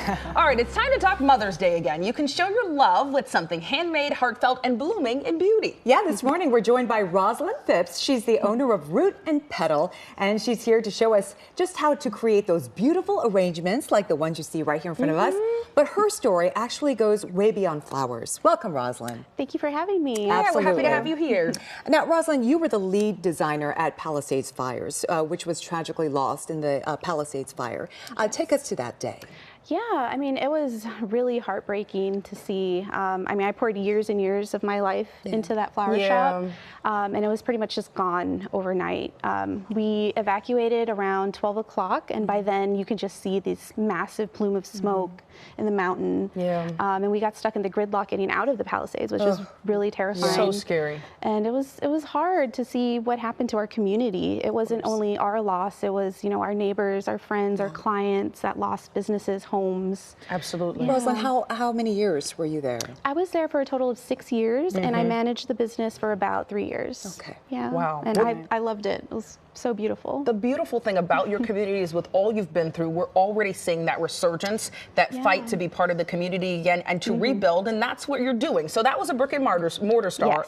All right, it's time to talk Mother's Day again. You can show your love with something handmade, heartfelt, and blooming in beauty. Yeah, this morning we're joined by Rosalyn Phipps. She's the owner of Root and Petal, and she's here to show us just how to create those beautiful arrangements like the ones you see right here in front of us. But her story actually goes way beyond flowers. Welcome, Rosalyn. Thank you for having me. Yeah, we're happy to have you here. Now, Rosalyn, you were the lead designer at Palisades fires, which was tragically lost in the Palisades fire. Take us to that day. Yeah, I mean, it was really heartbreaking to see. I mean, I poured years and years of my life into that flower shop, and it was pretty much just gone overnight. We evacuated around 12 o'clock, and by then you can just see this massive plume of smoke in the mountain. And we got stuck in the gridlock getting out of the Palisades, which was really terrifying. So scary. And it was hard to see what happened to our community. It wasn't only our loss, it was, you know, our neighbors, our friends, our clients that lost businesses, homes. Absolutely. Rosalyn, how many years were you there? I was there for a total of 6 years, and I managed the business for about 3 years. Okay. Yeah. Wow. And I loved it. It was so beautiful. The beautiful thing about your community is with all you've been through, we're already seeing that resurgence, that fight to be part of the community again and to rebuild, and that's what you're doing. So that was a brick and mortar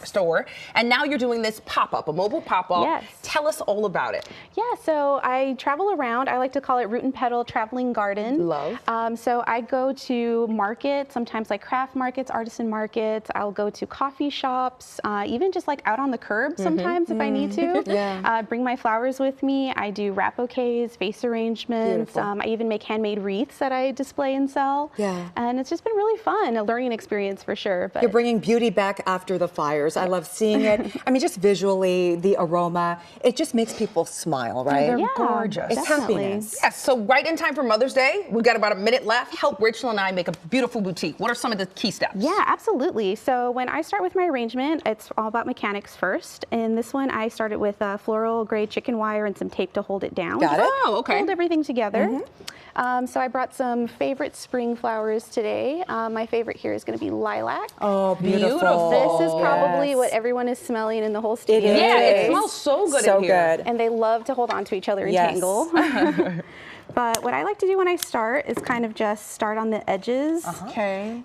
store, and now you're doing this pop-up, a mobile pop-up. Yes. Tell us all about it. Yeah, so I travel around. I like to call it Root and Petal Traveling Garden. Love. So I go to markets, sometimes like craft markets, artisan markets. I'll go to coffee shops, even just like out on the curb sometimes if I need to. Bring my flowers with me. I do wrap bouquets, vase arrangements. I even make handmade wreaths that I display and sell. And it's just been really fun, a learning experience for sure. But you're bringing beauty back after the fires. I love seeing it. I mean, just visually, the aroma, it just makes people smile, right? They're gorgeous. It's happiness. Yes, so right in time for Mother's Day, we've got about a minute left. Help Rachel and I make a beautiful boutique. What are some of the key steps? Yeah, absolutely. So when I start with my arrangement, it's all about mechanics first. And this one, I started with floral gray chicken wire and some tape to hold it down. Got it. Oh, okay. Hold everything together. So I brought some favorite spring flowers today. My favorite here is going to be lilac. Oh, beautiful. This is probably what everyone is smelling in the whole studio. Yeah, it smells so good in here. And they love to hold on to each other and tangle. But what I like to do when I start is kind of just start on the edges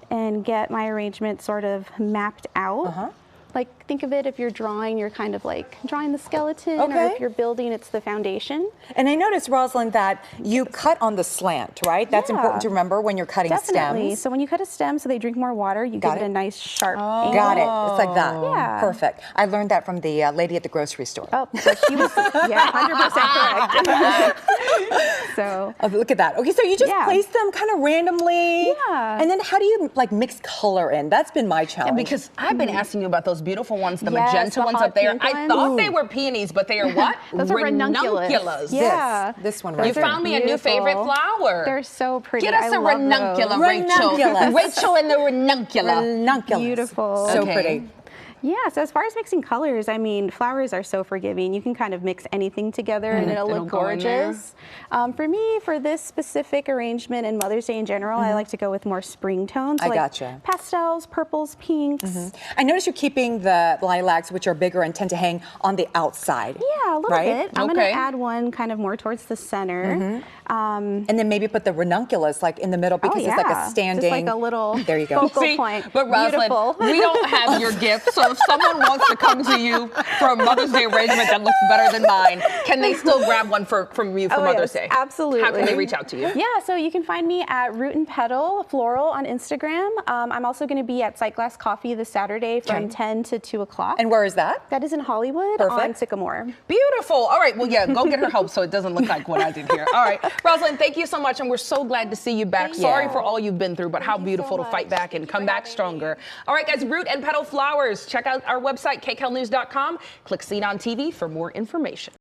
and get my arrangement sort of mapped out. Like, think of it, if you're drawing, you're kind of like drawing the skeleton, or if you're building, it's the foundation. And I noticed, Rosalyn, that you cut on the slant, right? That's important to remember when you're cutting stems. So when you cut a stem so they drink more water, you give it a nice sharp angle. Got it. It's like that. Yeah. Perfect. I learned that from the lady at the grocery store. Oh, so she was, 100% correct. So. Oh, look at that. Okay, so you just place them kind of randomly. And then how do you like mix color in? That's been my challenge. Yeah, because I've been asking you about those beautiful ones, the magenta ones up there. I thought they were peonies, but they are what? Those are ranunculus. Yeah. This one right You found me a new favorite flower. They're so pretty. Get us a ranunculus, Rachel. Rachel and the ranunculus. Ranunculus. Beautiful. So pretty. Yeah, so as far as mixing colors, I mean, flowers are so forgiving. You can kind of mix anything together and it'll look gorgeous. For me, for this specific arrangement and Mother's Day in general, I like to go with more spring tones. I gotcha. Pastels, purples, pinks. I notice you're keeping the lilacs, which are bigger and tend to hang on the outside. Yeah, a little bit. I'm going to add one kind of more towards the center. And then maybe put the ranunculus like in the middle because it's like a standing. Just like a little focal point. But Rosalyn, we don't have your gift, so if someone wants to come to you for a Mother's Day arrangement that looks better than mine, can they still grab one from you for Mother's Day? Absolutely. How can they reach out to you? Yeah, so you can find me at Root and Petal Floral on Instagram. I'm also going to be at Sight Glass Coffee this Saturday from 10 to 2 o'clock. And where is that? That is in Hollywood on Sycamore. Beautiful. All right, well, yeah, go get her help so it doesn't look like what I did here. All right, Rosalyn, thank you so much, and we're so glad to see you back. Sorry for all you've been through, but how beautiful to fight back and come back stronger. All right, guys, Root and Petal Flowers. Check out our website, kcalnews.com. Click See It on TV for more information.